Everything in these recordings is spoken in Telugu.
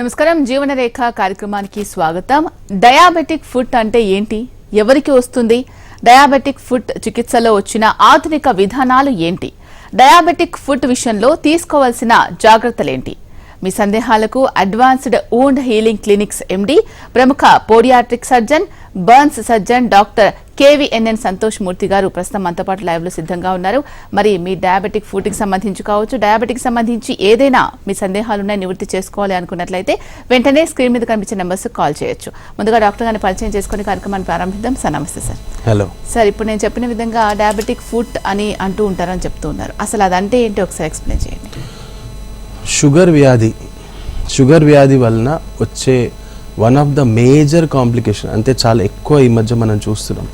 నమస్కారం జీవనరేఖ కార్యక్రమానికి స్వాగతం. డయాబెటిక్ ఫుట్ అంటే ఏంటి, ఎవరికి వస్తుంది, డయాబెటిక్ ఫుట్ చికిత్సలో వచ్చిన ఆధునిక విధానాలు ఏంటి, డయాబెటిక్ ఫుట్ విషయంలో తీసుకోవాల్సిన జాగ్రత్తలేంటి? మీ సందేహాలకు advanced wound healing clinics MD, ప్రముఖ podiatric surgeon, burns surgeon doctor KVNN Santosh Murthy garu ప్రస్తుతం మనతో పాటు లైవ్ లో సిద్ధంగా ఉన్నారు. మరి మీ డయాబెటిక్ ఫుడ్ కి సంబంధించి కావచ్చు, డయాబెటిక్ సంబంధించి ఏదైనా మీ సందేహాలున్నాయి నివృత్తి చేసుకోవాలి అనుకున్నట్లయితే వెంటనే స్క్రీన్ మీద కనిపించే నెంబర్స్ కాల్ చేయొచ్చు. ముందుగా డాక్టర్ గారిని పరిచయం చేసుకుని కార్యక్రమాన్ని ప్రారంభిద్దాం. సార్ నమస్తే సార్. హలో సార్, ఇప్పుడు నేను చెప్పిన విధంగా డయాబెటిక్ ఫుడ్ అని అంటూ ఉంటారని చెప్తూ ఉన్నారు. అసలు అదంటే ఏంటి ఒకసారి ఎక్స్ప్లెయిన్ చేయండి. షుగర్ వ్యాధి వలన వచ్చే one of the major complication, అంటే చాలా ఎక్కువ ఈ మధ్య మనం చూస్తున్నాం.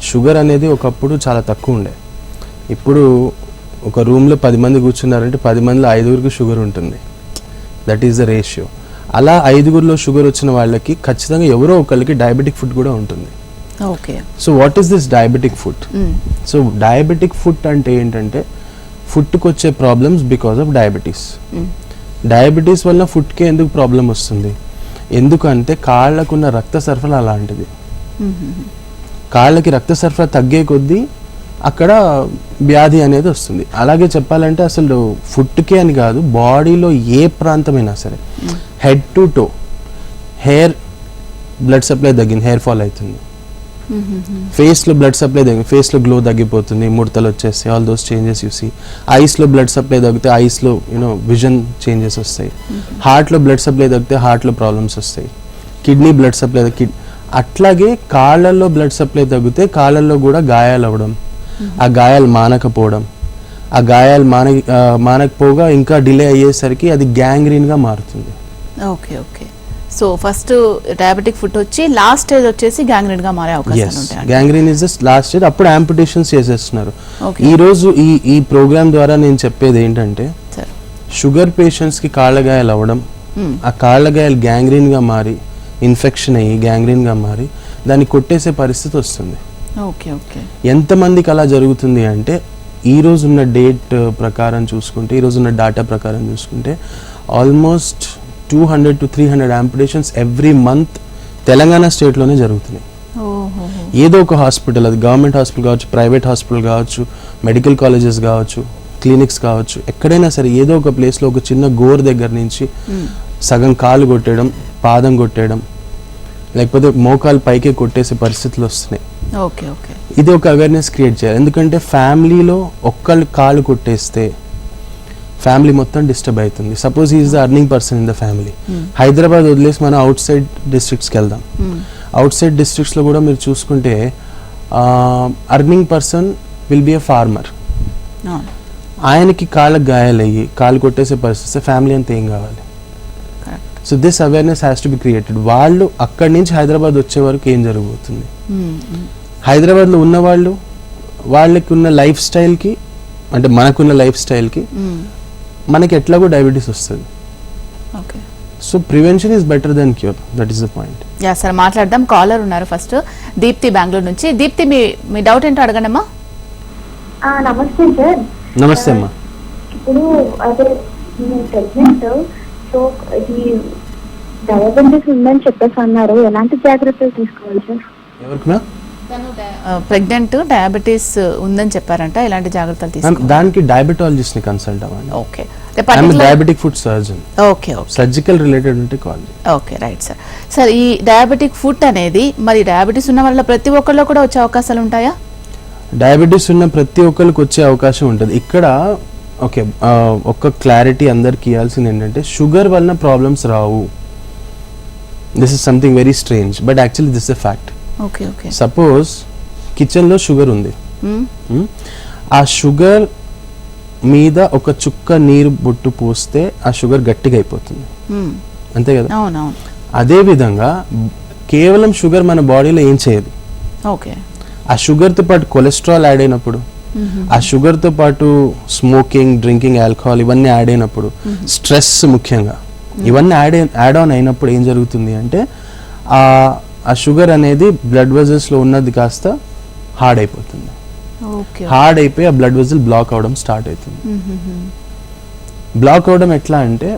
షుగర్ అనేది ఒకప్పుడు చాలా తక్కువ ఉండే. ఇప్పుడు ఒక రూమ్లో 10 మంది కూర్చున్నారంటే 10 మందిలో 5గురికి షుగర్ ఉంటుంది. That is the ratio. అలా 5గురిలో షుగర్ వచ్చిన వాళ్ళకి ఖచ్చితంగా ఎవరో ఒకరికి డయాబెటిక్ ఫుడ్ కూడా ఉంటుంది. Okay. So what is this diabetic food? So diabetic food అంటే ఏంటంటే ఫుడ్కి వచ్చే problems because of diabetes. Diabetes వల్ల ఫుడ్కి ఎందుకు ప్రాబ్లం వస్తుంది? ఎందుకంటే కాళ్ళకున్న రక్త సరఫరా అలాంటిది. కాళ్ళకి రక్త సరఫరా తగ్గే కొద్దీ అక్కడ వ్యాధి అనేది వస్తుంది. అలాగే చెప్పాలంటే అసలు ఫుడ్కే అని కాదు, బాడీలో ఏ ప్రాంతమైనా సరే, head to toe hair blood supply తగ్గింది, హెయిర్ ఫాల్ అవుతుంది. ఫేస్లో బ్లడ్ సప్లై తగ్గింది, ఫేస్లో గ్లో తగ్గిపోతుంది, ముడతలు వచ్చేస్తాయి, ఆల్ దోస్ చేంజెస్ చూసి. ఐస్లో బ్లడ్ సప్లై తగ్గితే ఐస్లో విజన్ చేంజెస్ వస్తాయి. హార్ట్లో బ్లడ్ సప్లై తగ్గితే హార్ట్లో ప్రాబ్లమ్స్ వస్తాయి. కిడ్నీ బ్లడ్ సప్లై అట్లాగే కాళ్ళల్లో బ్లడ్ సప్లై తగ్గితే కాళ్ళల్లో కూడా గాయాలు అవ్వడం, ఆ గాయాలు మానకపోవడం, ఆ గాయాలు మానకపోగా ఇంకా డిలే అయ్యేసరికి అది గ్యాంగ్రీన్గా మారుతుంది. Okay okay. So first diabetic foot వచ్చి లాస్ట్ స్టేజ్ వచ్చేసి గ్యాంగ్రీన్ గా మారే అవకాశాలు ఉంటాయి. Gangrene is the last stage. అప్పుడు యాంపుటేషన్స్ చేసేస్తున్నారు. ఈ రోజు ఈ ప్రోగ్రామ్ ద్వారా నేను చెప్పేది ఏంటంటే, షుగర్ పేషెంట్స్ కి కాళ్ళ గాయాలు అవ్వడం, ఆ కాళ్ళ గాయాలు గ్యాంగ్రీన్ గా మారి ఇన్ఫెక్షన్ అయ్యి గ్యాంగ్రీన్ గా మారి దాన్ని కొట్టేసే పరిస్థితి వస్తుంది. Okay okay. ఎంతమందికి అలా జరుగుతుంది అంటే, ఈ రోజు ఉన్న డేట్ ప్రకారం చూసుకుంటే, ఈ రోజు ఉన్న డాటా ప్రకారం చూసుకుంటే almost 200 to 300 amputations every month Telangana స్టేట్లోనే జరుగుతున్నాయి. ఏదో ఒక హాస్పిటల్, అది గవర్నమెంట్ హాస్పిటల్ కావచ్చు, ప్రైవేట్ హాస్పిటల్ కావచ్చు, మెడికల్ కాలేజెస్ కావచ్చు, క్లినిక్స్ కావచ్చు, ఎక్కడైనా సరే ఏదో ఒక ప్లేస్లో ఒక చిన్న గోర్ దగ్గర నుంచి సగం కాలు కొట్టేయడం, పాదం కొట్టేయడం, లేకపోతే మోకాలు పైకి కొట్టేసే పరిస్థితులు వస్తున్నాయి. Okay okay. ఇది ఒక అవేర్నెస్ క్రియేట్ చేయాలి. ఎందుకంటే ఫ్యామిలీలో ఒక్కళ్ళు కాలు కొట్టేస్తే ఫ్యామిలీ మొత్తం డిస్టర్బ్ అవుతుంది. Suppose is the earning person in the family. Hyderabad వదిలేసి మనం అవుట్ సైడ్ డిస్ట్రిక్ట్స్కి వెళ్దాం. అవుట్ సైడ్ డిస్ట్రిక్ట్స్లో కూడా మీరు చూసుకుంటే earning person will be a farmer. ఆయనకి కాళ్ళకు గాయాలయ్యి కాలు కొట్టేసే పరిస్థితి, ఫ్యామిలీ అంతా ఏం కావాలి? So this awareness has to be created. వాళ్ళు అక్కడి నుంచి హైదరాబాద్ వచ్చే వరకు ఏం జరగబోతుంది? హైదరాబాద్లో ఉన్న వాళ్ళకి ఉన్న లైఫ్ స్టైల్కి, అంటే మనకున్న లైఫ్ స్టైల్కి మనకి ఎట్లాగో డయాబెటీస్ వస్తుంది. Okay. So prevention is better than cure. That is the point. Yeah sir, మాట్లాడదాం. కాలర్ ఉన్నారు ఫస్ట్. దీప్తి బెంగళూరు నుంచి. దీప్తి, మీ డౌట్ ఏంటో అడగండి అమ్మా. నమస్తే సార్. నమస్తే అమ్మా. ఇప్పుడు అదే నేను ప్రెగ్నెంట్, సో ఇది డయాబెటీస్ ఉందని చెప్పేసి అన్నారు. ఎలాంటి జాగ్రత్తలు తీసుకోవాలి సార్? ఎవరికి? ప్రెగ్నెంట్, డయాబెటీస్ ఉందని చెప్పారంట, ఎలాంటి జాగ్రత్తలు తీసుకోవాలి? దానికి డయాబెటాలజిస్ట్ ని కన్సల్ట్ అవ్వండి. Okay. Diabetic food surgeon. Okay okay. Surgical related ఉంటే కాల్ చేయండి. Okay right sir. సార్, ఈ డయాబెటిక్ ఫుడ్ అనేది మరి డయాబెటీస్ ఉన్న వాళ్ళ ప్రతి ఒక్కరిలో కూడా వచ్చే అవకాశాలు ఉంటాయా? డయాబెటీస్ ఉన్న ప్రతి ఒక్కరికి వచ్చే అవకాశం ఉంటుంది. ఇక్కడ ఓకే, ఒక క్లారిటీ అందరికి ఇవ్వాల్సింది ఏంటంటే, షుగర్ వలన problems Rao. This is something very strange, but actually this is a fact. Okay okay. Suppose కిచెన్లో షుగర్ ఉంది, ఆ షుగర్ మీద ఒక చుక్క నీరు బొట్టు పోస్తే ఆ షుగర్ గట్టిగా అయిపోతుంది, అంతే కదా? అవునవును. అదే విధంగా కేవలం షుగర్ మన బాడీలో ఏం చేయదు. ఓకే. ఆ షుగర్తో పాటు కొలెస్ట్రాల్ యాడ్ అయినప్పుడు, ఆ షుగర్తో పాటు స్మోకింగ్, డ్రింకింగ్, ఆల్కహాల్ ఇవన్నీ యాడ్ అయినప్పుడు, స్ట్రెస్ ముఖ్యంగా ఇవన్నీ యాడ్ ఆన్ అయినప్పుడు ఏం జరుగుతుంది అంటే, ఆ షుగర్ అనేది బ్లడ్ వెజల్స్లో ఉన్నది కాస్త హార్డ్ అయిపోతుంది. హార్డ్ అయిపోయి ఆ బ్లడ్ వెజల్ బ్లాక్ అవడం స్టార్ట్ అవుతుంది. బ్లాక్ అవడం ఎట్లా అంటే,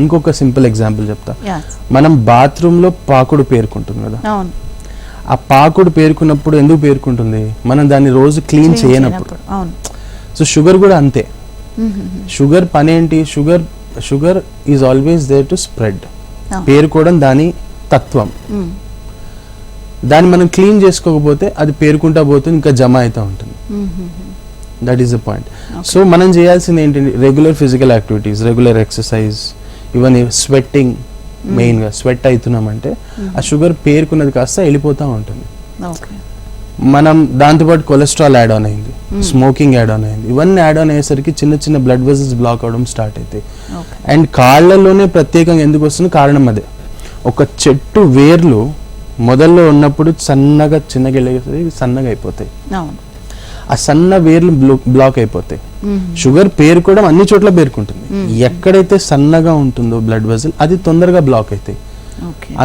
ఇంకొక సింపుల్ ఎగ్జాంపుల్ చెప్తా. Yeah. మనం బాత్రూంలో పాకుడు పేరుకుంటుంది కదా, అవును. ఆ పాకుడు పేరుకున్నప్పుడు ఎందుకు పేరుకుంటుంది? మనం దాన్ని రోజు క్లీన్ చేయనప్పుడు. అవును. సో షుగర్ కూడా అంతే. షుగర్ పని ఏంటి? Sugar is always there to spread. పేరుకోవడం దాని తత్వం. దాన్ని మనం క్లీన్ చేసుకోకపోతే అది పేరుకుంటా పోతుంది, ఇంకా జమ అవుతూ ఉంటుంది. That is the point. So మనం చేయాల్సింది ఏంటంటే regular physical activities, regular exercise, ఇవన్నీ స్వెట్టింగ్. మెయిన్గా స్వెట్ అవుతున్నామంటే ఆ షుగర్ పేరుకున్నది కాస్త వెళ్ళిపోతూ ఉంటుంది. మనం దాంతోపాటు కొలెస్ట్రాల్ యాడ్ ఆన్ అయింది, స్మోకింగ్ యాడ్ ఆన్ అయింది, ఇవన్నీ యాడ్ ఆన్ అయ్యేసరికి చిన్న చిన్న బ్లడ్ వెజల్స్ బ్లాక్ అవడం స్టార్ట్ అవుతాయి. అండ్ కాళ్ళలోనే ప్రత్యేకంగా ఎందుకు వస్తుంది కారణం అదే. ఒక చెట్టు వేర్లు మొదల్లో ఉన్నప్పుడు సన్నగా చిన్నగా వెళ్ళేసరికి సన్నగా అయిపోతాయి. ఆ సన్న వేర్లు బ్లాక్ అయిపోతాయి. షుగర్ పేరుకోవడం అన్ని చోట్ల పేరుకుంటుంది. ఎక్కడైతే సన్నగా ఉంటుందో బ్లడ్ వెజల్ అది తొందరగా బ్లాక్ అవుతాయి.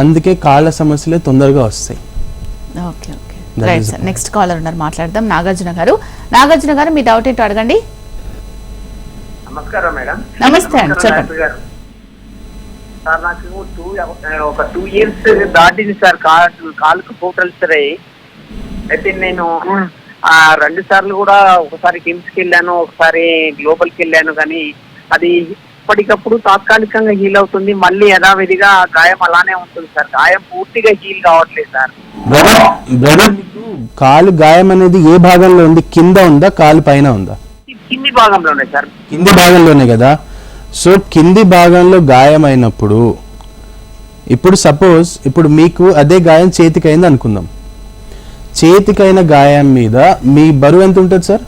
అందుకే కాళ్ళ సమస్యలే తొందరగా వస్తాయి. నెక్స్ట్ కాలర్ ఉన్నారు, మాట్లాడదాం. నాగార్జున గారు. నాగార్జున గారు, మీ డౌట్ ఏంటో అడగండి. నమస్కారం మేడం. నమస్తే అండి, చెప్పండి. సార్ నాకు 2 years దాటింది సార్, కాలుకు పోటల్సర్ అయ్యి. అయితే నేను 2 సార్లు కూడా, ఒకసారి కిమ్స్కి వెళ్ళాను, ఒకసారి గ్లోబల్కి వెళ్ళాను, కానీ అది ఇప్పటికప్పుడు తాత్కాలికంగా హీల్ అవుతుంది, మళ్ళీ యథావిధిగా గాయం అలానే ఉంటుంది సార్. గాయం పూర్తిగా హీల్ కావట్లేదు సార్. బ్రదర్, కాలు గాయం అనేది ఏ భాగంలో ఉంది? కింద ఉందా, కాలు పైన ఉందా? కింది భాగంలోనే సార్. కింది భాగంలోనే కదా. సో కింది భాగంలో గాయం అయినప్పుడు, ఇప్పుడు సపోజ్ ఇప్పుడు మీకు అదే గాయం చేతికి అయింది అనుకుందాం. చేతికైన గాయం మీద మీ బరువు ఎంత ఉంటుంది sir?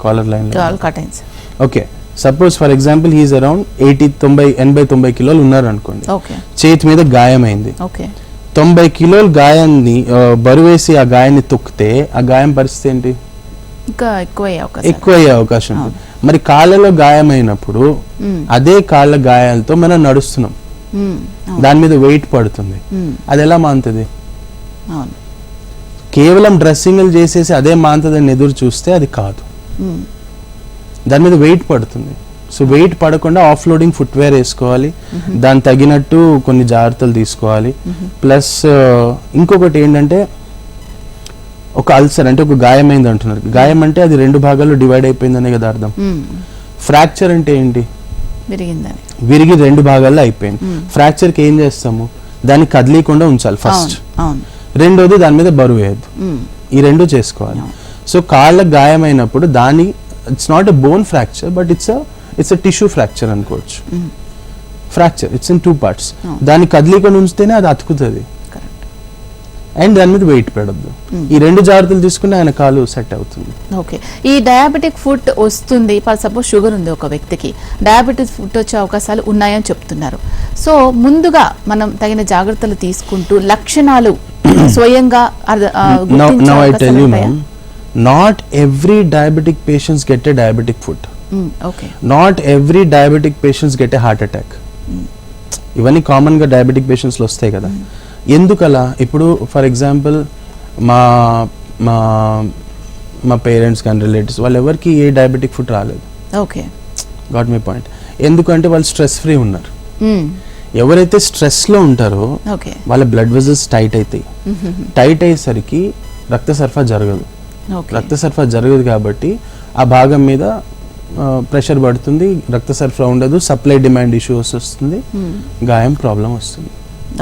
Caller line. Okay, suppose for example he's around 80-90 కిలోలు ఉన్నారు అనుకోండి. చేతి మీద గాయం అయింది. 90 కిలోల గాయాన్ని బరువేసి ఆ గాయాన్ని తొక్కితే ఆ గాయం పరిస్థితి ఏంటి? ఎక్కువ అయ్యే అవకాశం ఉంది. మరి కాళ్ళలో గాయమైనప్పుడు అదే కాళ్ళ గాయాలతో మనం నడుస్తున్నాం, దాని మీద వెయిట్ పడుతుంది, అది ఎలా మానుతుంది? కేవలం డ్రెస్సింగ్లు చేసేసి అదే మాంతదని ఎదురు చూస్తే అది కాదు, దాని మీద వెయిట్ పడుతుంది. సో వెయిట్ పడకుండా ఆఫ్ లోడింగ్ ఫుట్వేర్ వేసుకోవాలి, దాని తగినట్టు కొన్ని జాగ్రత్తలు తీసుకోవాలి. ప్లస్ ఇంకొకటి ఏంటంటే, ఒక అల్సర్ అంటే ఒక గాయమైంది అంటున్నారు. గాయం అంటే అది 2 భాగాల్లో డివైడ్ అయిపోయిందనే కదా అర్థం. ఫ్రాక్చర్ అంటే ఏంటి? విరిగి 2 భాగాల్లో అయిపోయింది. ఫ్రాక్చర్కి ఏం చేస్తాము? దాన్ని కదిలీకుండా ఉంచాలి ఫస్ట్. రెండోది దాని మీద బరువు వేయద్దు. ఈ 2 చేసుకోవాలి. సో కాళ్ళ గాయమైనప్పుడు దాని it's not a bone fracture, but it's a tissue fracture అనుకోవచ్చు. Fracture it's in 2 parts. దాన్ని కదిలీకుండా ఉంచితేనే అది అతుకుతుంది అండ్ దాని మీద వెయిట్ పెడద్దు. ఈ 2 జాగ్రత్తలు తీసుకుంటే ఆయన కాలు సెట్ అవుతుంది. ఓకే, ఈ డయాబెటిక్ ఫుడ్ వస్తుంది, సపోజ్ షుగర్ ఉంది ఒక వ్యక్తికి, డయాబెటిక్ ఫుడ్ వచ్చే అవకాశాలు ఉన్నాయని చెప్తున్నారు. సో ముందుగా మనం తగిన జాగ్రత్తలు తీసుకుంటూ లక్షణాలు స్వయంగా not every diabetic patients get a diabetic foot. Not every diabetic patients get a heart attack. ఇవన్నీ కామన్ గా డయాబెటిక్ పేషెంట్స్ లో వస్తాయి కదా. ఎందుకలా? ఇప్పుడు ఫర్ ఎగ్జాంపుల్ మా పేరెంట్స్ కానీ రిలేటివ్స్ వాళ్ళు ఎవరికి ఏ డయాబెటిక్ ఫుడ్ రాలేదు. Okay, got my point. ఎందుకంటే వాళ్ళు స్ట్రెస్ ఫ్రీ ఉన్నారు. ఎవరైతే స్ట్రెస్ లో ఉంటారో వాళ్ళ బ్లడ్ వెజల్స్ టైట్ అవుతాయి. టైట్ అయ్యేసరికి రక్త సరఫరా జరగదు. రక్త సరఫరా జరగదు కాబట్టి ఆ భాగం మీద ప్రెషర్ పడుతుంది, రక్త సరఫరా ఉండదు, సప్లై డిమాండ్ ఇష్యూస్ వస్తుంది, గాయం ప్రాబ్లం వస్తుంది.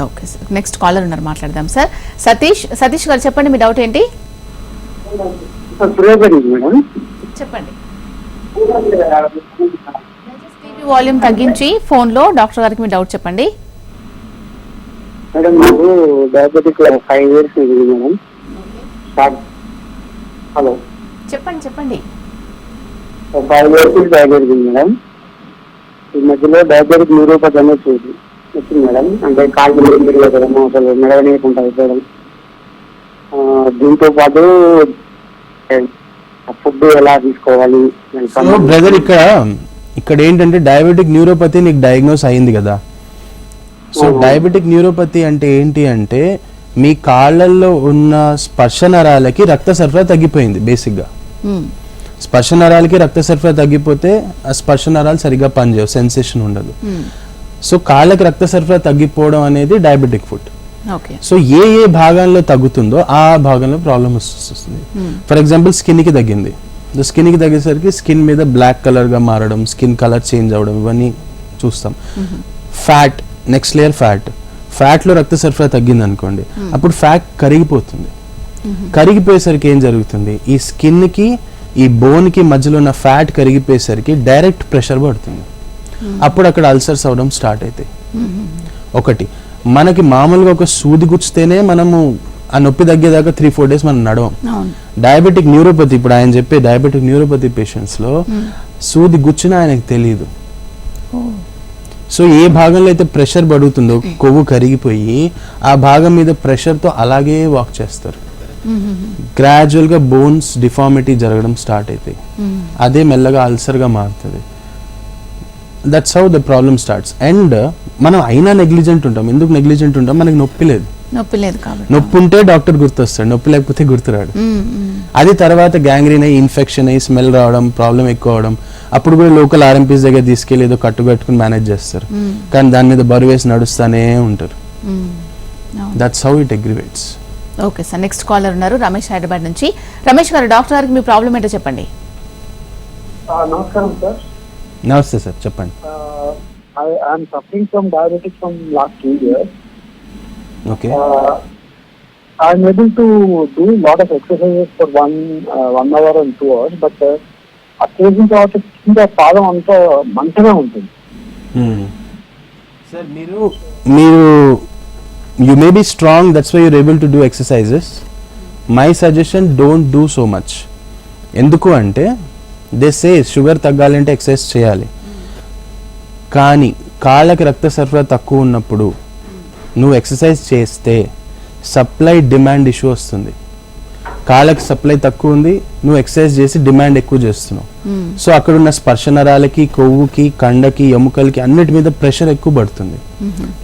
ఓకే సార్, నెక్స్ట్ కాలర్ ఉన్నారు, మాట్లాడదాం సార్. సతీష్ గారు చెప్పండి, మీ డౌట్ ఏంటి? చెప్పండి. వాల్యూమ్ తగ్గించి ఫోన్ లో డాక్టర్ గారికి మీ డౌట్ చెప్పండి. మేడం, నాకు డయాబెటిక్ 5 years ఉంది మేడం. హలో, చెప్పండి. 5 years డయాబెటిక్ ఉంది మేడం. ఈ మధ్యలో డయాబెటిక్ న్యూరోపతి అనేది వచ్చింది మేడం. అంటే కాళ్ళు తిరగడం, అసలు నడవనీయకుండా అయిపోవడం. దీంతో పాటు ఫుడ్ ఎలా తీసుకోవాలి? బ్రదర్, ఇక్కడ ఏంటంటే డయాబెటిక్ న్యూరోపతి నీకు డయాగ్నోస్ అయింది కదా. సో డయాబెటిక్ న్యూరోపతి అంటే ఏంటి అంటే మీ కాళ్ళల్లో ఉన్న స్పర్శ నరాలకి రక్త సరఫరా తగ్గిపోయింది బేసిక్గా. స్పర్శ నరాలకి రక్త సరఫరా తగ్గిపోతే ఆ స్పర్శ నరాలు సరిగ్గా పనిచేయవు, సెన్సేషన్ ఉండదు. సో కాళ్ళకి రక్త సరఫరా తగ్గిపోవడం అనేది డయాబెటిక్ ఫుట్. ఓకే. సో ఏ భాగంలో తగ్గుతుందో ఆ భాగంలో ప్రాబ్లం వస్తుంది. ఫర్ ఎగ్జాంపుల్ స్కిన్కి తగ్గింది, స్కిన్కి తగ్గేసరికి స్కిన్ మీద బ్లాక్ కలర్గా మారడం, స్కిన్ కలర్ చేంజ్ అవ్వడం, ఇవన్నీ చూస్తాం. ఫ్యాట్, నెక్స్ట్ లేయర్ ఫ్యాట్లో రక్త సరఫరా తగ్గింది అనుకోండి, అప్పుడు ఫ్యాట్ కరిగిపోతుంది. కరిగిపోయేసరికి ఏం జరుగుతుంది, ఈ స్కిన్కి ఈ బోన్కి మధ్యలో ఉన్న ఫ్యాట్ కరిగిపోయేసరికి డైరెక్ట్ ప్రెషర్ పడుతుంది. అప్పుడు అక్కడ అల్సర్స్ అవ్వడం స్టార్ట్ అవుతాయి. ఒకటి, మనకి మామూలుగా ఒక సూది గుచ్చితేనే మనము ఆ నొప్పి తగ్గేదాకా 3-4 days మనం నడవం. డయాబెటిక్ న్యూరోపతి, ఇప్పుడు ఆయన చెప్పే డయాబెటిక్ న్యూరోపతి పేషెంట్స్లో సూది గుచ్చినా ఆయనకు తెలియదు. సో ఏ భాగంలో అయితే ప్రెషర్ పడుతుందో కొవ్వు కరిగిపోయి ఆ భాగం మీద ప్రెషర్తో అలాగే వాక్ చేస్తారు. గ్రాడ్యువల్గా బోన్స్ డిఫార్మిటీ జరగడం స్టార్ట్ అవుతాయి. అదే మెల్లగా అల్సర్గా మారుతుంది. That's how the problem starts. And మనం అయినా నెగ్లిజెంట్ ఉంటాం. ఎందుకు నెగ్లిజెంట్ ఉంటాం, మనకి నొప్పి లేదు కాబట్టి. నొప్పి ఉంటే డాక్టర్ గుర్తొస్తాడు, నొప్పి లేకపోతే గుర్తురాడు. అది తర్వాత గ్యాంగ్రీన్ అయ్యి ఇన్ఫెక్షన్ అయ్యి స్మెల్ రావడం, ప్రాబ్లం ఎక్కువ అవడం, అప్పుడు కూడా లోకల్ ఆర్ఎంపీస్ దగ్గర తీసుకెళ్ళి ఏదో కట్టుకట్టుకుని మేనేజ్ చేస్తారు. కానీ దాని మీద బరువు వేసి నడుస్తూనే ఉంటారు. That's how it aggravates. Okay sir, next caller ఉన్నారు రమేష్ హైదరాబాద్ నుంచి. రమేష్ గారు, డాక్టర్ గారికి మీ ప్రాబ్లం ఏంటో చెప్పండి. నమస్కారం సార్. నమస్తే సార్, చెప్పండి. I'm suffering from diabetic from last 2 years. Okay. I'm able to do a lot of exercises for 1 hour and 2 hours, but ఆ చేసిన తర్వాత కింద పాదం అంతా మంటగా ఉంటుంది. సార్ మీరు you may be strong, that's why you're able to do exercises. My suggestion, don't do so much. ఎందుకు అంటే they say షుగర్ తగ్గాలంటే ఎక్సర్సైజ్ చేయాలి, కానీ కాళ్ళకి రక్త సరఫరా తక్కువ ఉన్నప్పుడు నువ్వు ఎక్సర్సైజ్ చేస్తే సప్లై డిమాండ్ ఇష్యూ వస్తుంది. కాళ్ళకి సప్లై తక్కువ ఉంది, నువ్వు ఎక్సర్సైజ్ చేసి డిమాండ్ ఎక్కువ చేస్తున్నావు. సో అక్కడ ఉన్న స్పర్శ నరాలకి, కొవ్వుకి, కండకి, ఎముకలకి అన్నిటి మీద ప్రెషర్ ఎక్కువ పడుతుంది.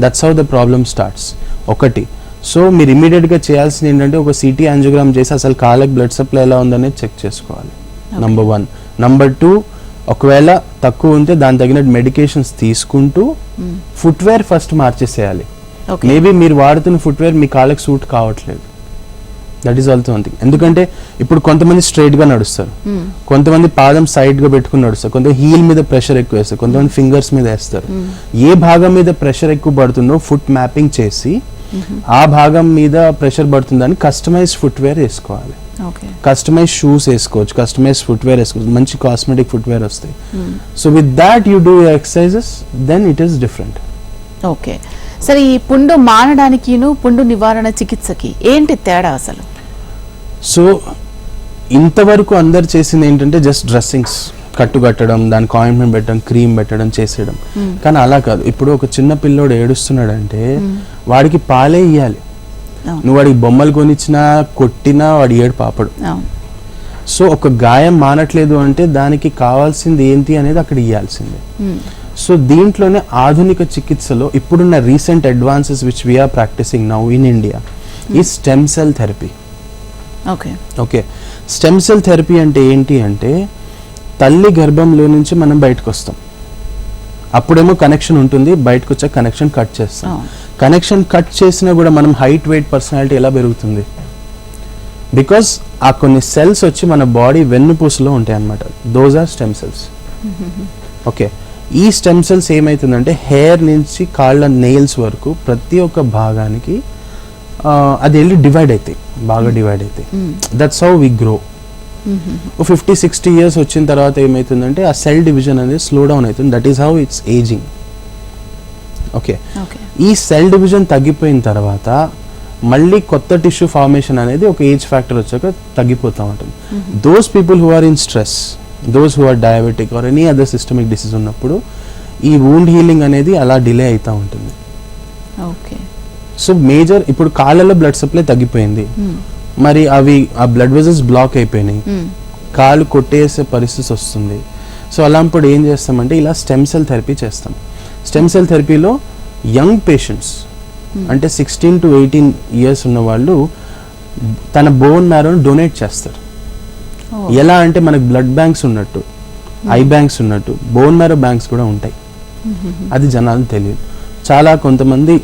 That's how the problem starts. ఒకటి, సో మీరు ఇమీడియట్గా చేయాల్సింది ఏంటంటే ఒక సిటీ యాంజియోగ్రామ్ చేసి అసలు కాళ్ళకి బ్లడ్ సప్లై ఎలా ఉందనేది చెక్ చేసుకోవాలి. నంబర్ 1. నంబర్ 2, ఒకవేళ తక్కువ ఉంటే దాని తగినట్టు మెడికేషన్స్ తీసుకుంటూ ఫుట్వేర్ ఫస్ట్ మార్చేసేయాలి. మేబీ మీరు వాడుతున్న ఫుట్వేర్ మీ కాళ్ళకి సూట్ కావట్లేదు. That is also one thing. ఎందుకంటే ఇప్పుడు కొంతమంది స్ట్రైట్ గా నడుస్తారు, కొంతమంది పాదం సైడ్ గా పెట్టుకుని నడుస్తారు, కొంతమంది హీల్ మీద ప్రెషర్ ఎక్కువ వేస్తారు, కొంతమంది ఫింగర్స్ మీద వేస్తారు. ఏ భాగం మీద ప్రెషర్ ఎక్కువ పడుతుందో ఫుట్ మ్యాపింగ్ చేసి ఆ భాగం మీద ప్రెషర్ పడుతుందని కస్టమైజ్ ఫుట్వేర్ వేసుకోవాలి. కస్టమైజ్ షూస్ వేసుకోవచ్చు, కస్టమైజ్ ఫుట్వేర్ వేసుకోవచ్చు, మంచి కాస్మెటిక్ ఫుట్వేర్ వస్తాయి. So with that you do exercises, then it is different. Okay. సరే, ఈ పుండు మానడానికి పుండు నివారణ చికిత్సకి ఏంటి తేడా అసలు? సో ఇంతవరకు అందరు చేసింది ఏంటంటే జస్ట్ డ్రెస్సింగ్స్, కట్టడం, దానికి ఆయింట్మెంట్ పెట్టడం, క్రీమ్ పెట్టడం, చేసేయడం. కానీ అలా కాదు. ఇప్పుడు ఒక చిన్న పిల్లోడు ఏడుస్తున్నాడంటే వాడికి పాలే ఇయ్యాలి. నువ్వు వాడికి బొమ్మలు కొనిచ్చినా కొట్టినా వాడి ఏడు పాపడు. సో ఒక గాయం మానట్లేదు అంటే దానికి కావాల్సింది ఏంటి అనేది అక్కడ ఇయ్యాల్సిందే. సో దీంట్లోనే ఆధునిక చికిత్సలో ఇప్పుడున్న recent advances which we are practising now in India ఈ stem cell therapy. Okay, stem cell therapy అంటే ఏంటి అంటే తల్లి గర్భంలో నుంచి మనం బయటకు వస్తాం. అప్పుడేమో కనెక్షన్ ఉంటుంది, బయటకు వచ్చాక కనెక్షన్ కట్ చేస్తాం. కనెక్షన్ కట్ చేసినా కూడా మనం హైట్, వెయిట్, పర్సనాలిటీ ఎలా పెరుగుతుంది? బికాస్ ఆ కొన్ని సెల్స్ వచ్చి మన బాడీ వెన్నుపూసలో ఉంటాయి అన్నమాట. Those are stem cells. Okay, ఈ స్టెమ్ సెల్స్ ఏమవుతుందంటే హెయిర్ నుంచి కాళ్ళ నెయిల్స్ వరకు ప్రతి ఒక్క భాగానికి అది వెళ్ళి డివైడ్ అవుతాయి, బాగా డివైడ్ అవుతాయి. That's how we grow. 50-60 years వచ్చిన తర్వాత ఏమవుతుందంటే ఆ సెల్ డివిజన్ అనేది స్లో డౌన్ అవుతుంది. That is how it's ageing. Okay, ఈ సెల్ డివిజన్ తగ్గిపోయిన తర్వాత మళ్ళీ కొత్త టిష్యూ ఫార్మేషన్ అనేది ఒక ఏజ్ ఫ్యాక్టర్ వచ్చాక తగ్గిపోతూ ఉంటుంది. Those people who are in stress, those who are diabetic or any other systemic disease ఉన్నప్పుడు ఈ వూండ్ హీలింగ్ అనేది అలా డిలే అవుతూ ఉంటుంది. సో మేజర్ ఇప్పుడు కాళ్ళలో బ్లడ్ సప్లై తగ్గిపోయింది, మరి అవి ఆ బ్లడ్ వెజల్స్ బ్లాక్ అయిపోయినాయి, కాలు కొట్టేసే పరిస్థితి వస్తుంది. సో అలాంటి ఏం చేస్తామంటే ఇలా స్టెమ్ సెల్ థెరపీ చేస్తాం. స్టెమ్ సెల్ థెరపీలో యంగ్ పేషెంట్స్ అంటే 16 to 18 years ఉన్న వాళ్ళు తన బోన్ మ్యారోని డొనేట్ చేస్తారు. ఎలా అంటే మనకు బ్లడ్ బ్యాంక్స్ ఉన్నట్టు, ఐ బ్యాంక్స్ ఉన్నట్టు, బోన్ మ్యారో బ్యాంక్స్ కూడా ఉంటాయి. అది జనాలు తెలియదు. చాలా కొంతమంది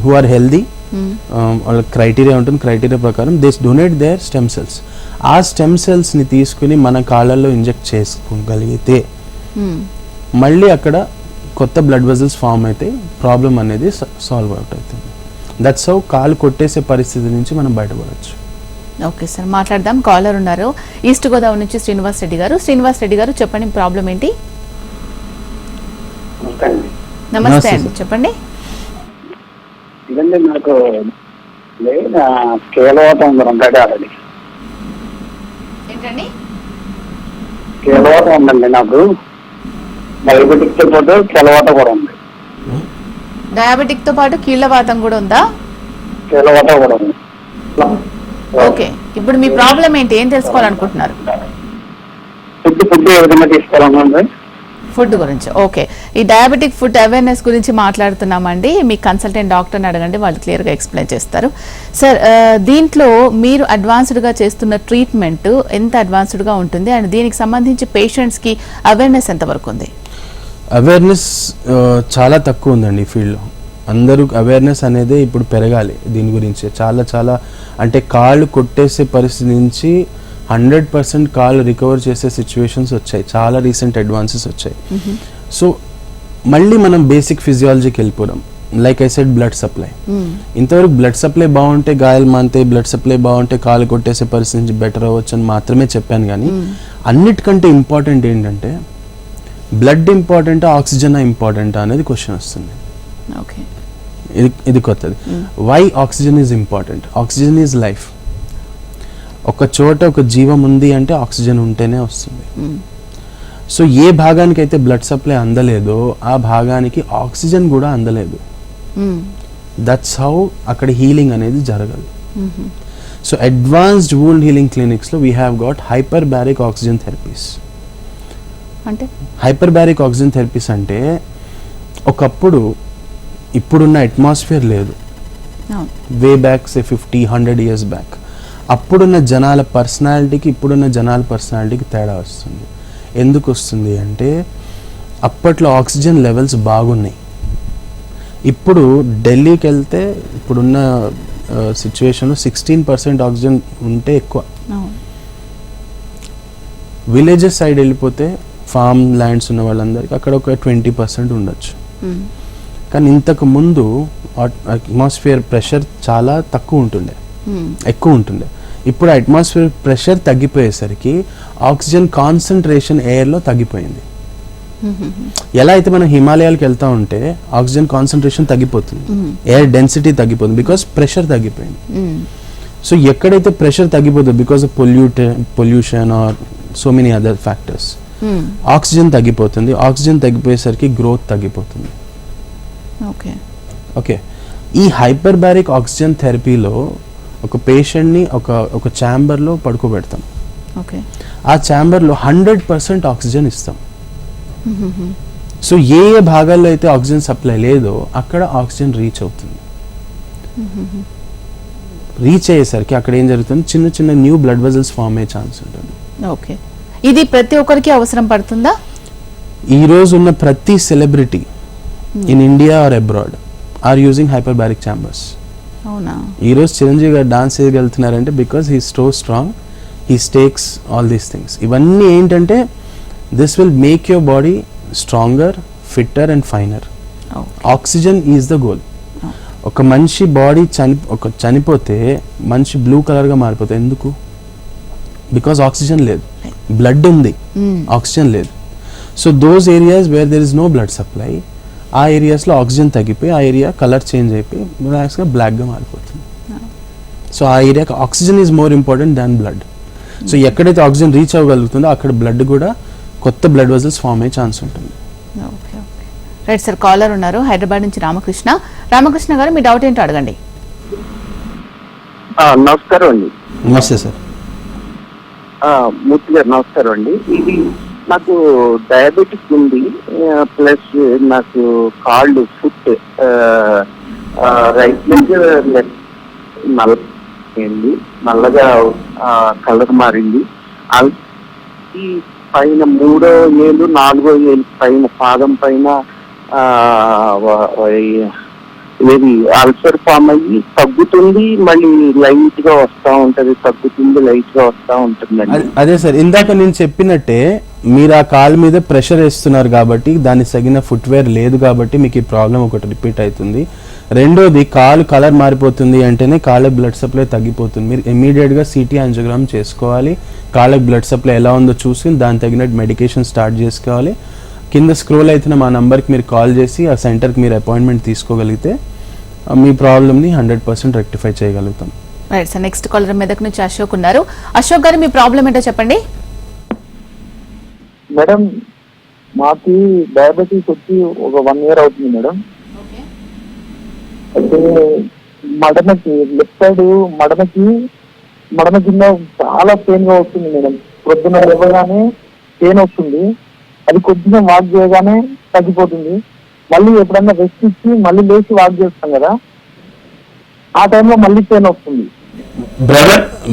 హూ ఆర్ హెల్దీ, వాళ్ళ క్రైటీరియా ఉంటుంది, క్రైటీరియా ప్రకారం they donate their stem cells. ఆ స్టెమ్ సెల్స్ని తీసుకుని మన కాళ్ళల్లో ఇంజెక్ట్ చేసుకోగలిగితే మళ్ళీ అక్కడ కొత్త బ్లడ్ వెజల్స్ ఫామ్ అయితే ప్రాబ్లం అనేది సాల్వ్ అవుట్ అవుతుంది. దట్స్ హౌ కాలు కొట్టేసే పరిస్థితి నుంచి మనం బయటపడవచ్చు. ఓకే సార్, మాట్లాడదాం. కాలర్ ఉన్నారు ఈస్ట్ గోదావరి నుంచి శ్రీనివాస్ రెడ్డి గారు. శ్రీనివాస్ రెడ్డి గారు చెప్పండి, ప్రాబ్లం ఏంటి? నమస్తే అండి, చెప్పండి. ఇదండి నాకు కేలవాతం ఉంది, రంగాడి ఆల్రెడీ ఏంటండి? కేలవాతం ఉందండి నాకు. డయాబెటిక్ తో పాటు కేలవాత కూడా ఉంది. డయాబెటిక్ తో పాటు కీళ్ళవాతం కూడా ఉందా? కేలవాత కూడా ఉంది. ఓకే, ఇప్పుడు మీ ప్రాబ్లం ఏంటి, ఏం తెలుసుకోవాలనుకుంటున్నారు? ఫుడ్ ఏ విధంగా తీసుకోవాలన్నా? ఫుడ్ గురించి. ఓకే, ఈ డయాబెటిక్ ఫుడ్ అవేర్నెస్ గురించి మాట్లాడుతున్నామండి. మీ కన్సల్టెంట్ డాక్టర్ని అడగండి, వాళ్ళు క్లియర్గా ఎక్స్ప్లెయిన్ చేస్తారు. సార్, దీంట్లో మీరు అడ్వాన్స్డ్గా చేస్తున్న ట్రీట్మెంట్ ఎంత అడ్వాన్స్డ్గా ఉంటుంది అండ్ దీనికి సంబంధించి పేషెంట్స్కి అవేర్నెస్ ఎంతవరకు ఉంది? అవేర్నెస్ చాలా తక్కువ ఉందండి ఈ ఫీల్డ్లో. అందరూ అవేర్నెస్ అనేది ఇప్పుడు పెరగాలి దీని గురించి. చాలా అంటే కాళ్ళు కొట్టేసే పరిస్థితి నుంచి 100% కాళ్ళు రికవర్ చేసే సిచ్యువేషన్స్ వచ్చాయి, చాలా రీసెంట్ అడ్వాన్సెస్ వచ్చాయి. సో మళ్ళీ మనం బేసిక్ ఫిజియాలజీకి వెళ్ళిపోవడం. Like I said, blood supply. ఇంతవరకు బ్లడ్ సప్లై బాగుంటే గాయాలు మాంతే, బ్లడ్ సప్లై బాగుంటే కాళ్ళు కొట్టేసే పరిస్థితి నుంచి బెటర్ అవ్వచ్చు అని మాత్రమే చెప్పాను. కానీ అన్నిటికంటే ఇంపార్టెంట్ ఏంటంటే బ్లడ్ ఇంపార్టెంటా, ఆక్సిజన్ ఇంపార్టెంటా అనేది క్వశ్చన్ వస్తుంది. ఓకే, ఇది కొత్తది. Why oxygen is important? Oxygen is life. ఒక చోట ఒక జీవం ఉంది అంటే ఆక్సిజన్ ఉంటేనే వస్తుంది. సో ఏ భాగానికి అయితే బ్లడ్ సప్లై అందలేదో ఆ భాగానికి ఆక్సిజన్ కూడా అందలేదు. దట్స్ హౌ అక్కడ హీలింగ్ అనేది జరగదు. సో అడ్వాన్స్డ్ వూండ్ హీలింగ్ క్లినిక్స్లో we have got hyperbaric oxygen therapies. అంటే హైపర్బారిక్ ఆక్సిజన్ థెరపీస్ అంటే ఒకప్పుడు ఇప్పుడున్న అట్మాస్ఫియర్ లేదు, way back say 50-100 years back. అప్పుడున్న జనాల పర్సనాలిటీకి ఇప్పుడున్న జనాల పర్సనాలిటీకి తేడా వస్తుంది. ఎందుకు వస్తుంది అంటే అప్పట్లో ఆక్సిజన్ లెవెల్స్ బాగున్నాయి. ఇప్పుడు ఢిల్లీకి వెళ్తే ఇప్పుడున్న సిచ్యువేషన్లో 16% ఆక్సిజన్ ఉంటే ఎక్కువ. విలేజెస్ సైడ్ వెళ్ళిపోతే ఫార్మ్ ల్యాండ్స్ ఉన్న వాళ్ళందరికీ అక్కడ ఒక 20% ఉండొచ్చు. కానీ ఇంతకు ముందు అట్మాస్ఫియర్ ప్రెషర్ చాలా తక్కువ ఉంటుండే, ఎక్కువ ఉంటుండే. ఇప్పుడు అట్మాస్ఫియర్ ప్రెషర్ తగ్గిపోయేసరికి ఆక్సిజన్ కాన్సన్ట్రేషన్ ఎయిర్లో తగ్గిపోయింది. ఎలా అయితే మనం హిమాలయాలకు వెళ్తా ఉంటే ఆక్సిజన్ కాన్సన్ట్రేషన్ తగ్గిపోతుంది, ఎయిర్ డెన్సిటీ తగ్గిపోతుంది, బికాస్ ప్రెషర్ తగ్గిపోయింది. సో ఎక్కడైతే ప్రెషర్ తగ్గిపోతుంది because of pollution or so many other factors, oxygen తగ్గిపోతుంది. ఆక్సిజన్ తగ్గిపోయేసరికి గ్రోత్ తగ్గిపోతుంది. ఓకే, ఈ హైపర్బారిక్ ఆక్సిజన్ థెరపీలో ఒక పేషెంట్ని ఒక ఛాంబర్లో పడుకోబెడతాం. ఆ ఛాంబర్లో 100% ఆక్సిజన్ ఇస్తాం. సో ఏ భాగాల్లో అయితే ఆక్సిజన్ సప్లై లేదో అక్కడ ఆక్సిజన్ రీచ్ అవుతుంది. రీచ్ అయ్యేసరికి అక్కడ ఏం జరుగుతుంది, చిన్న చిన్న న్యూ బ్లడ్ వెజల్స్ ఫామ్ అయ్యే ఛాన్స్ ఉంటుంది. ఓకే, ఇది ప్రతి ఒక్కరికి అవసరం పడుతుందా? ఈ రోజు ఉన్న ప్రతి celebrity in India or abroad are using hyperbaric chambers. అవునా? ఈ రోజు చిరంజీవి గారు డాన్స్ చేయగలుగుతున్నారంటే because he so strong, he takes all these things. ఇవన్నీ ఏంటంటే this will make your body stronger, fitter and finer. Oxygen is the goal. ఒక మనిషి బాడీ చనిపోతే మనిషి బ్లూ కలర్గా మారిపోతుంది. ఎందుకు? బికాస్ ఆక్సిజన్ లేదు. బ్లడ్ ఉంది, ఆక్సిజన్ లేదు. So those areas where there is no blood supply, ఆ ఏరియాస్లో ఆక్సిజన్ తగ్గిపోయి ఆ ఏరియా కలర్ చేంజ్ అయిపోయి రిలాక్స్గా బ్లాక్గా మారిపోతుంది. సో ఆ ఏరియాకి oxygen is more important than blood. So ఎక్కడైతే ఆక్సిజన్ రీచ్ అవ్వగలుగుతుందో అక్కడ బ్లడ్ కూడా కొత్త బ్లడ్ వెజల్స్ ఫామ్ అయ్యే ఛాన్స్ ఉంటుంది. రైట్ సార్, కాలర్ ఉన్నారు హైదరాబాద్ నుంచి రామకృష్ణ. రామకృష్ణ గారు, మీ డౌట్ ఏంటో అడగండి. నమస్కారం అండి. నమస్తే సార్. మూర్తి గారు నమస్కారం అండి. ఇది నాకు డయాబెటిక్ ఉంది, ప్లస్ నాకు కాళ్ళు ఫుట్ రైట్ లెగ్ నల్లగా కలర్ మారింది. ఈ పైన 3వ ఏలు 4వ ఏలు పైన పాదం పైన ఏది అల్సర్ ఫామ్ అయ్యి తగ్గుతుంది, మళ్ళీ లైట్ గా వస్తా ఉంటది, తగ్గుతుంది, లైట్ గా వస్తా ఉంటుందండి. అదే సార్, ఇందాక నేను చెప్పినట్టే మీరు ఆ కాలు మీద ప్రెషర్ వేస్తున్నారు కాబట్టి, దానికి తగిన ఫుట్వేర్ లేదు కాబట్టి మీకు ఈ ప్రాబ్లం ఒకటి రిపీట్ అవుతుంది. రెండోది, కాలు కలర్ మారిపోతుంది అంటేనే కాళ్ళకి బ్లడ్ సప్లై తగ్గిపోతుంది. మీరు ఇమీడియట్గా సిటీ యాంజియోగ్రామ్ చేసుకోవాలి. కాళ్ళకి బ్లడ్ సప్లై ఎలా ఉందో చూసి దానికి తగినట్టు మెడికేషన్ స్టార్ట్ చేసుకోవాలి. కింద స్క్రోల్ అవుతున్న మా నంబర్కి మీరు కాల్ చేసి ఆ సెంటర్కి మీరు అపాయింట్మెంట్ తీసుకోగలిగితే మీ ప్రాబ్లమ్ని 100% రెక్టిఫై చేయగలుగుతాం. Right sir, next caller Medak నుంచి అశోక్ ఉన్నారు. అశోక్ గారు, మీ ప్రాబ్లం ఏంటో చెప్పండి. మేడం, మాకు డయాబెటీస్ వచ్చి ఒక 1 year అవుతుంది మేడం. అయితే మడమకి లెఫ్ట్ సైడ్ మడమ కింద చాలా పెయిన్ గా వస్తుంది మేడం. పొద్దున లేవగానే పెయిన్ వస్తుంది, అది కొద్దిగా వాక్ చేయగానే తగ్గిపోతుంది. మళ్ళీ ఎప్పుడన్నా రెస్ట్ ఇచ్చి మళ్ళీ లేచి వాక్ చేస్తాం కదా, ఆ టైంలో మళ్ళీ పెయిన్ వస్తుంది.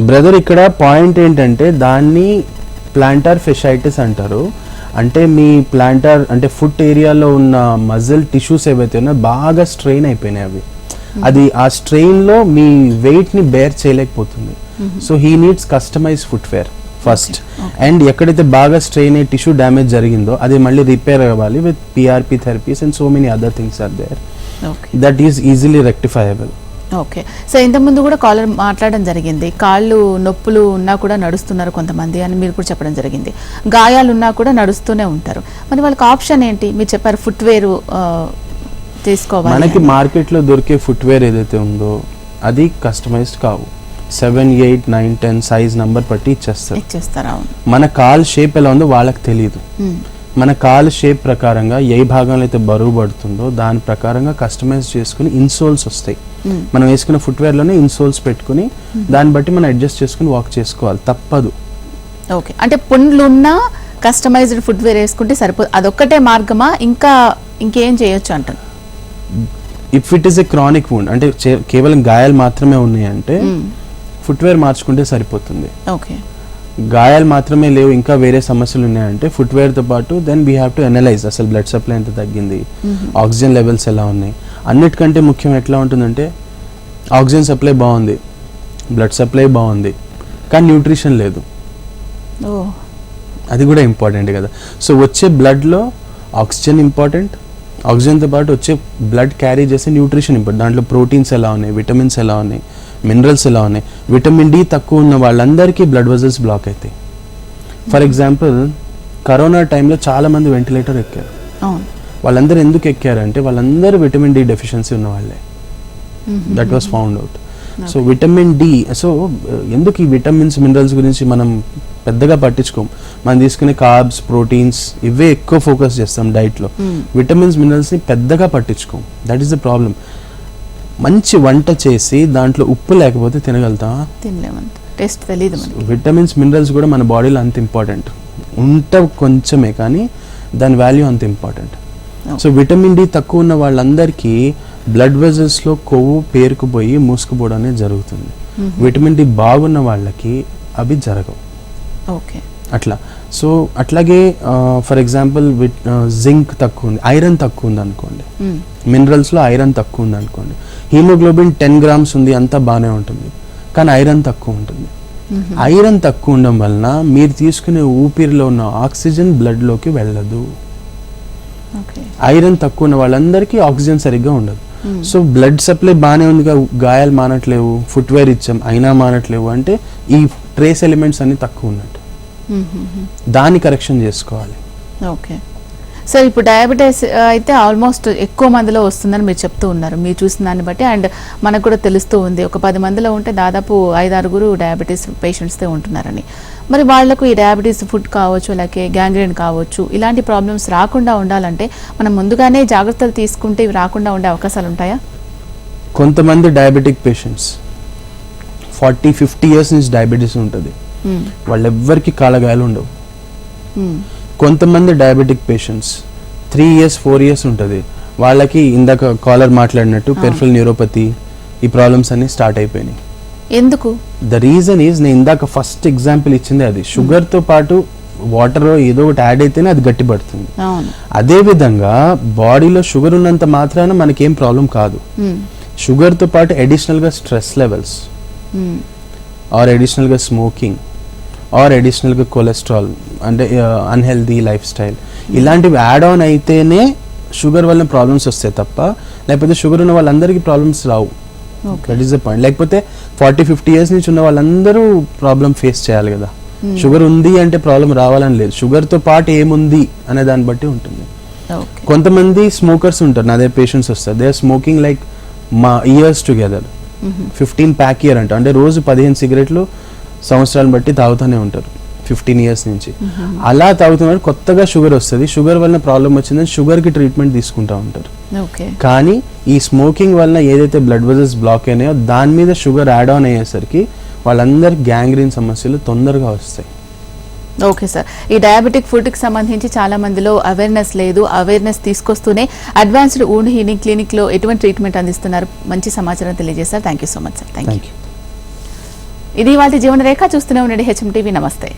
బ్రదర్ ఇక్కడ పాయింట్ ఏంటంటే దాన్ని ప్లాంటార్ ఫెషైటిస్ అంటారు. అంటే మీ ప్లాంటార్ అంటే ఫుట్ ఏరియాలో ఉన్న మజిల్ టిష్యూస్ ఏవైతే ఉన్నాయో బాగా స్ట్రెయిన్ అయిపోయినాయి. అది ఆ స్ట్రెయిన్ లో మీ వెయిట్ ని బేర్ చేయలేకపోతుంది. So he needs customise footwear first. And ఎక్కడైతే బాగా స్ట్రెయిన్ అయ్యి టిష్యూ డ్యామేజ్ జరిగిందో అది మళ్ళీ రిపేర్ అవ్వాలి with PRP therapies and so many other things are there that is easily rectifiable. Okay, so ఇంతకుముందు కూడా కాలర్ మాట్లాడడం జరిగింది, కాళ్ళు నొప్పులు ఉన్నా కూడా నడుస్తున్నారు కొంతమంది అని మీరు కూడా చెప్పడం జరిగింది. గాయాలు ఉన్నా కూడా నడుస్తూనే ఉంటారు. మరి వాళ్ళకి ఆప్షన్ ఏంటి? మీరు చెప్పారు ఫుట్వేర్ తీసుకోవాలి. మనకి మార్కెట్లో దొరికే ఫుట్వేర్ ఏదైతే ఉందో అది కస్టమైజ్డ్ కావు. 7, 8, 9, 10 సైజ్ నంబర్ పట్టి ఇచ్చేస్తారు. మన కాల్ షేప్ ఎలా ఉందో వాళ్ళకి తెలియదు. మన కాల్ షేప్ ప్రకారంగా ఏ భాగంలో అయితే బరువు పడుతుందో దాని ప్రకారంగా కస్టమైజ్ చేసుకుని ఇన్సోల్స్ వస్తాయి. మనం వేసుకున్న ఫుట్వేర్ లోనే ఇన్సోల్స్ పెట్టుకుని దాన్ని బట్టి మనం అడ్జస్ట్ చేసుకుని వాక్ చేసుకోవాలి, తప్పదు. ఓకే, అంటే పుండ్లున్న కస్టమైజ్డ్ ఫుట్వేర్ వేసుకుంటే సరిపోదు, అదొక్కటే మార్గమా? ఇంకేం చేయొచ్చు అంటారు? If it is a chronic wound, అంటే కేవలం గాయాలు మాత్రమే ఉన్నాయంటే ఫుట్వేర్ మార్చుకుంటే సరిపోతుంది. ఓకే, గాయాలు మాత్రమే లేవు, ఇంకా వేరే సమస్యలు ఉన్నాయంటే ఫుట్వేర్తో పాటు then we have to analyze అసలు బ్లడ్ సప్లై ఎంత తగ్గింది, ఆక్సిజన్ లెవెల్స్ ఎలా ఉన్నాయి. అన్నిటికంటే ముఖ్యం ఎట్లా ఉంటుందంటే ఆక్సిజన్ సప్లై బాగుంది, బ్లడ్ సప్లై బాగుంది, కానీ న్యూట్రిషన్ లేదు. అది కూడా ఇంపార్టెంట్ కదా. సో వచ్చే బ్లడ్లో ఆక్సిజన్ ఇంపార్టెంట్, ఆక్సిజన్తో పాటు వచ్చే బ్లడ్ క్యారీ చేసే న్యూట్రిషన్ ఇంపార్టెంట్. దాంట్లో ప్రోటీన్స్ ఎలా ఉన్నాయి, విటమిన్స్ ఎలా ఉన్నాయి, మినరల్స్ ఎలా ఉన్నాయి. విటమిన్ డి తక్కువ ఉన్న వాళ్ళందరికీ బ్లడ్ వెజల్స్ బ్లాక్ అవుతాయి. ఫర్ ఎగ్జాంపుల్ కరోనా టైంలో చాలా మంది వెంటిలేటర్ ఎక్కారు. వాళ్ళందరూ ఎందుకు ఎక్కారంటే వాళ్ళందరూ విటమిన్ డి డెఫిషియన్సీ ఉన్న వాళ్ళే. That was found out. So vitamin D, so ఎందుకు ఈ విటమిన్స్ మినరల్స్ గురించి మనం పెద్దగా పట్టించుకోం. మనం తీసుకునే కార్బ్స్, ప్రోటీన్స్ ఇవే ఎక్కువ ఫోకస్ చేస్తాం డైట్లో. విటమిన్స్ మినరల్స్ని పెద్దగా పట్టించుకోం. That is the problem. మంచి వంట చేసి దాంట్లో ఉప్పు లేకపోతే తినగలుగుతాం? తినలేమంత, టేస్ట్ తెలియదు. విటమిన్స్ మినరల్స్ కూడా మన బాడీలో అంత ఇంపార్టెంట్. ఉంట కొంచెమే కానీ దాని వాల్యూ అంత ఇంపార్టెంట్. సో విటమిన్ డి తక్కువ ఉన్న వాళ్ళందరికీ బ్లడ్ వెజల్స్లో కొవ్వు పేరుకుపోయి మూసుకుపోవడం అనేది జరుగుతుంది. విటమిన్ డి బాగున్న వాళ్ళకి అవి జరగవు. ఓకే, అట్లా. సో అట్లాగే ఫర్ ఎగ్జాంపుల్ జింక్ తక్కువ ఉంది, ఐరన్ తక్కువ ఉంది అనుకోండి, మినరల్స్లో ఐరన్ తక్కువ ఉంది అనుకోండి, హీమోగ్లోబిన్ 10 grams ఉంది, అంతా బాగానే ఉంటుంది, కానీ ఐరన్ తక్కువ ఉంటుంది. ఐరన్ తక్కువ ఉండడం వలన మీరు తీసుకునే ఊపిరిలో ఉన్న ఆక్సిజన్ బ్లడ్లోకి వెళ్ళదు. ఐరన్ తక్కువ ఉన్న వాళ్ళందరికీ ఆక్సిజన్ సరిగ్గా ఉండదు. సో బ్లడ్ సప్లై బాగానే ఉంది, గాయాలు మానట్లేవు, ఫుట్వేర్ ఇచ్చాం అయినా మానట్లేవు అంటే ఈ ట్రేస్ ఎలిమెంట్స్ అన్ని తక్కువ ఉన్నట్టు. దాన్ని కరెక్షన్ చేసుకోవాలి. ఓకే, సో ఇప్పుడు డయాబెటీస్ అయితే ఆల్మోస్ట్ ఎక్కువ మందిలో వస్తుందని మీరు చెప్తూ ఉన్నారు, మీరు చూసిన దాన్ని బట్టి. అండ్ మనకు కూడా తెలుస్తూ ఉంది, ఒక 10 మందిలో ఉంటే దాదాపు 5-6 డయాబెటీస్ పేషెంట్స్తే ఉంటున్నారని. మరి వాళ్లకు ఈ డయాబెటీస్ ఫుడ్ కావచ్చు, అలాగే గ్యాంగ్రీన్ కావచ్చు, ఇలాంటి ప్రాబ్లమ్స్ రాకుండా ఉండాలంటే మనం ముందుగానే జాగ్రత్తలు తీసుకుంటే ఇవి రాకుండా ఉండే అవకాశాలు ఉంటాయా? కొంతమంది డయాబెటిక్ పేషెంట్స్ 40-50 years నుంచి డయాబెటీస్ ఉంటుంది, వాళ్ళెవ్వరికి కాళ్ళగాయాలు ఉండవు. కొంతమంది డయాబెటిక్ పేషెంట్స్ 3 years 4 years ఉంటుంది, వాళ్ళకి ఇందాక కాలర్ మాట్లాడినట్టు పెరిఫరల్ న్యూరోపతి ఈ ప్రాబ్లమ్స్ అన్ని స్టార్ట్ అయిపోయినాయి. ఎందుకు? ద రీజన్ ఈజ్ నేను ఇందాక ఫస్ట్ ఎగ్జాంపుల్ ఇచ్చింది అది. షుగర్తో పాటు వాటర్ ఏదో ఒకటి యాడ్ అయితేనే అది గట్టిపడుతుంది. అవును. అదే విధంగా బాడీలో షుగర్ ఉన్నంత మాత్రాన మనకేం ప్రాబ్లం కాదు. షుగర్తో పాటు అడిషనల్గా స్ట్రెస్ లెవెల్స్ ఆర్ అడిషనల్గా స్మోకింగ్ ఆర్ అడిషనల్గా కొలెస్ట్రాల్ అంటే అన్హెల్దీ లైఫ్ స్టైల్ ఇలాంటివి యాడ్ ఆన్ అయితేనే షుగర్ వల్ల ప్రాబ్లమ్స్ వస్తాయి తప్ప లేకపోతే షుగర్ ఉన్న వాళ్ళందరికీ problems Rao. That is the point. లేకపోతే 40-50 years నుంచి ఉన్న వాళ్ళందరూ ప్రాబ్లం ఫేస్ చేయాలి కదా. షుగర్ ఉంది అంటే ప్రాబ్లం రావాలని లేదు. షుగర్తో పాటు ఏముంది అనే దాన్ని బట్టి ఉంటుంది. కొంతమంది స్మోకర్స్ ఉంటారు, నా దగ్గర పేషెంట్స్ వస్తారు, దే ఆర్ స్మోకింగ్ లైక్ మా ఇయర్స్ టుగెదర్ 15 pack year అంట, అంటే రోజు 15 సిగరెట్లు సంవత్సరాలను బట్టి తాగుతూనే ఉంటారు 15 years నుంచి. అలా తాగుతున్నారు, కొత్తగా షుగర్ వస్తుంది, షుగర్ వల్ల ప్రాబ్లం వచ్చిందని షుగర్కి ట్రీట్మెంట్ తీసుకుంటూ ఉంటారు. కానీ ఈ స్మోకింగ్ వల్ల ఏదైతే బ్లడ్ వెజల్స్ బ్లాక్ అయినాయో దాని మీద షుగర్ యాడ్ ఆన్ అయ్యేసరికి వాళ్ళందరికి గ్యాంగ్రీన్ సమస్యలు తొందరగా వస్తాయి. ఓకే సార్, ఈ డయాబెటిక్ ఫుడ్కి సంబంధించి చాలా మందిలో అవేర్నెస్ లేదు. అవేర్నెస్ తీసుకొస్తూనే అడ్వాన్స్డ్ వూండ్ హీలింగ్ క్లినిక్లో ఎటువంటి ట్రీట్మెంట్ అందిస్తున్నారు, మంచి సమాచారం తెలియజేశారు. Thank you so much sir. Thank you. ఇది వాటి జీవన రేఖ. చూస్తూనే ఉండండి HM TV. నమస్తే.